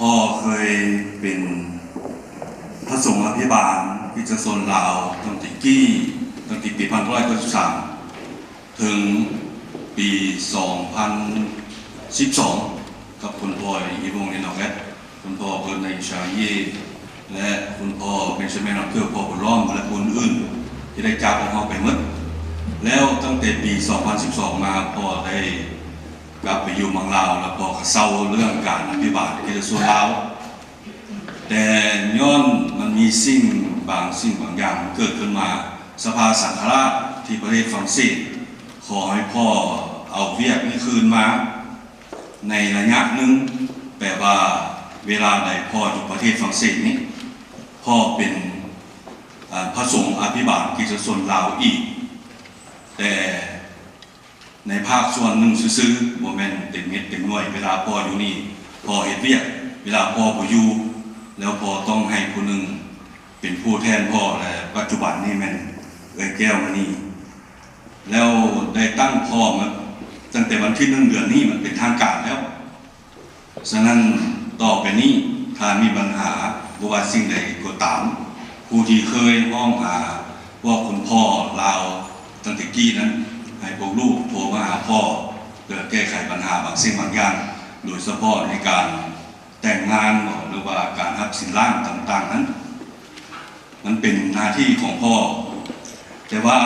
พ่อเคยเป็นพระสงฆ์อภิบาลที่จะโซนลาวตั้งแต่ปี1993ถึงปี 2012 กับคุณพ่ออีวงเอ็นอแกคุณพ่อเกิดในชาเยและคุณพ่อเป็นเชมนอเพื่อพ่อบุญล้อมและคนอื่นที่ได้จากของเขาไปหมดแล้วตั้งแต่ปี 2012 มาพ่อได้กลับไปอยู่เมืองลาวแล้วพ่อเศร้าเรื่องการอภิบาลที่จะส่วนลาวแต่ย้อนมันมีสิ่งบางอย่างเกิดขึ้นมาสภาสังฆราชที่ประเทศฝรั่งเศสขอให้พ่อเอาเวียกนี้คืนมาในระยะหนึ่งแปลว่าเวลาใดพ่ออยู่ประเทศฝรั่งเศสนี้พ่อเป็นพระสงฆ์อภิบาลกิจส่วนลาวอีกแต่ในภาคส่วนหนึ่งซื้อโมเมนต์เต็มเม็ดเต็มหน่วยเวลาพ่ออยู่นี่พ่อเฮ็ดเวียกเวลาพ่อบ่อยู่แล้วพ่อต้องให้ผู้หนึ่งเป็นผู้แทนพ่อและปัจจุบันนี่แม่นแก้วมานี่แล้วได้ตั้งพ่อมาตั้งแต่วันที่1 เดือนนี้มันเป็นทางการแล้วฉะนั้นต่อไปนี้ถ้ามีปัญหาบ่ว่าสิ่งใดก็ตามผู้ที่เคยมองหาว่าคุณพ่อลาวตั้งแต่กี้นั้นให้พวกลูกโทรมาหาพ่อเพื่อแก้ไขปัญหาบางสิ่งบางอย่างโดยเฉพาะในการแต่งงานหรือว่าการรับสินล่างต่างๆนั้นมันเป็นหน้าที่ของพ่อแต่ว่า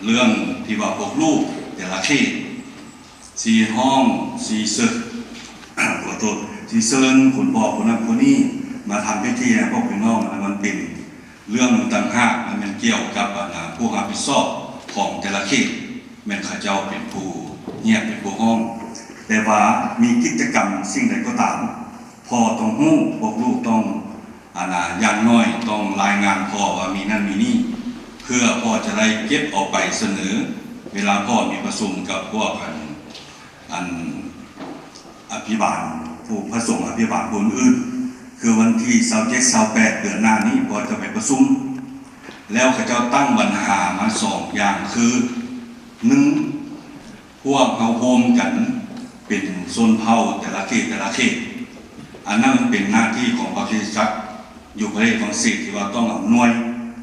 เรื่องที่ว่าพวกลูกแต่ละเขตสีห้องสีศึกขอโทษสีเซินคุณพ่อคนนั้นคนนี้มาทำพิธีพวกพี่น้องมันเป็นเรื่องต่างหากมันเกี่ยวกับผู้รับผิดชอบของแต่ละเขตแม่นข้าเจ้าเป็นผู้เงียบเป็นผู้ห้องแต่ว่ามีกิจกรรมสิ่งใดก็ตามพ่อต้องรู้พวกลูกต้องอย่างน้อยต้องรายงานพ่อว่ามีนั่นมีนี่เพื่อพ่อจะได้เก็บออกไปเสนอเวลาพ่อมีประชุมกับพวกอภิบาลผู้พระสงฆ์อภิบาลคนอื่นคือวันที่27-28 เดือนหน้านี้พ่อจะไปประชุมแล้วเขาเจ้าตั้งปัญหามา2 อย่างคือ1พวกเขาโฮมกันเป็นโซนเผ่าแต่ละเขตอันนั้นเป็นหน้าที่ของพระคริสตจักรอยู่ประเทศฝรั่งเศสที่ว่าต้องอำนวย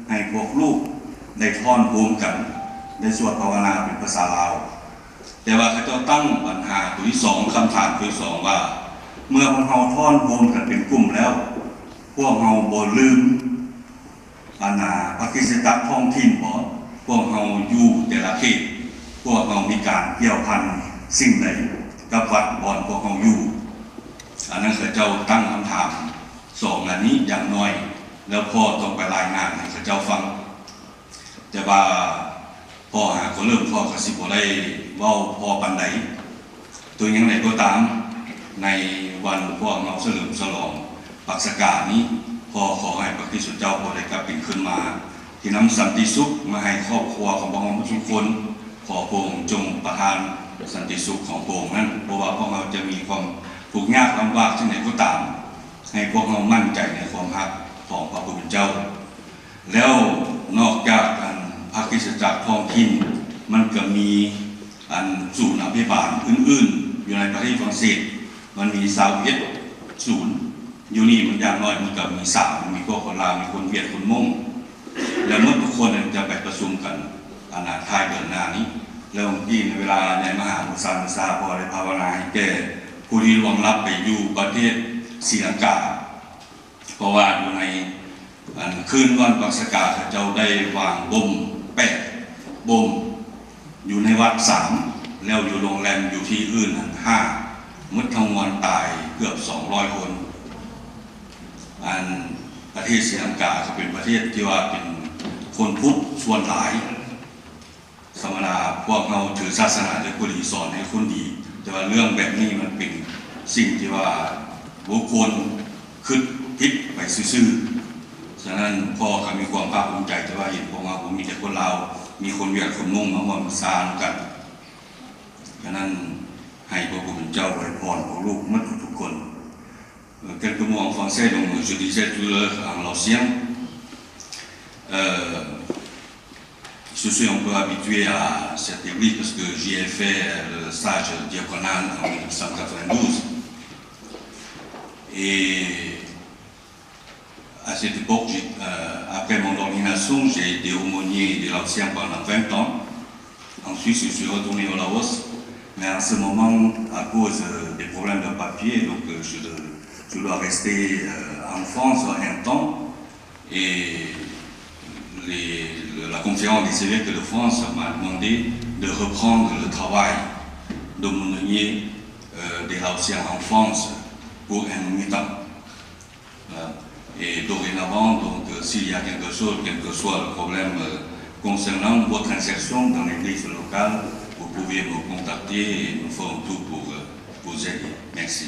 ให้พวกลูกได้ท่อนโฮมกันได้สวดภาวนาเป็นภาษาลาวแต่ว่าเขาเจ้าตั้งปัญหาตัวที่2คำถามตัวที่2ว่าเมื่อพวกเราท่อนโฮมกันเป็นกลุ่มแล้วพวกเราบ่ลืมพระคริสตจักรท้องถิ่นบ่พวกเราอยู่แต่ละเขตพวกเรามีการเกี่ยวพันสิ่งใดกับวัดบ่อนพวกเราอยู่อันนั้นเขาเจ้าตั้งคำถาม2 อันนี้อย่างน้อยแล้วพ่อต้องไปรายงานให้เขาเจ้าฟังแต่ว่าพ่อก็เริ่มพ่อก็สิบ่ได้เว้าพ่อปานใดตัวอย่างไรก็ตามในวันพวกเราเฉลิมฉลองปักษกานี้พ่อขอให้พระคริสต์เจ้าพ่อได้กลับเป็นขึ้นมาที่นำสันติสุขมาให้ครอบครัวของพวกเราทุกคนขอพระองค์จงประทานสันติสุขของพระองค์นั้นเพราะว่าพวกเราจะมีความทุกข์ยากลำบากที่ไหนก็ตามให้พวกเรามั่นใจในความรักของพระผู้เป็นเจ้าแล้วนอกจากพระคริสตจักรท้องถิ่นมันก็มีศูนย์อภิบาลอื่นๆอยู่ในประเทศฝรั่งเศสมันมี21 ศูนย์อยู่นี่มันอย่างน้อยมันก็มี3มีพวกคนลาวมีคนเวียดคนม่งแล้วเมื่อทุกคนจะไปประชุมกันท้ายเดือนหน้านี้แล้วที่ในเวลาในมหามุสาพอได้ภาวนาให้แก่ผู้ที่ล่วงลับไปอยู่ประเทศศรีลังกาเพราะว่าอยู่ในคืนวันปักษกาเจ้าได้วางบ่ม8 บ่มอยู่ในวัด3แล้วอยู่โรงแรมอยู่ที่อื่น5มุดทั้งวันตายเกือบ200 คนประเทศศรีลังกาก็เป็นประเทศที่ว่าเป็นคนพุทธส่วนหลายธรรมดาพวกเราถือศาสนาจะกุศลสอนให้คนดีแต่ว่าเรื่องแบบนี้มันเป็นสิ่งที่ว่าบุคคลคิดผิดไปซื่อๆฉะนั้นพ่อก็มีความภาคภูมิใจแต่ว่าเห็นพวกเราผมมีแต่คนลาวมีคนเวียดคนม่งมาร่วมสร้างกันฉะนั้นให้พระผู้เป็นเจ้าอวยพรของลูกมัดทุกคน Quelques mots en français, donc je disais tout à l'heure en l'ancien. Je suis un peu habitué à cette église parce que j'y ai fait le stage diaconal en 1992. Et à cette époque, après mon ordination, j'ai été aumônier de Laotien pendant 20 ans. Ensuite, je suis retourné au Laos. Mais en ce moment, à cause des problèmes de papier, donc je dois rester en France un temps. Et la conférence des évêques de France m'a demandé de reprendre le travail d'aumônier des Laotiens en France pour un mi-temps. Et dorénavant, donc, s'il y a quelque chose, quel que soit le problème concernant votre insertion dans l'église locale, vous pouvez me contacter et nous ferons tout pour vous aider. Merci.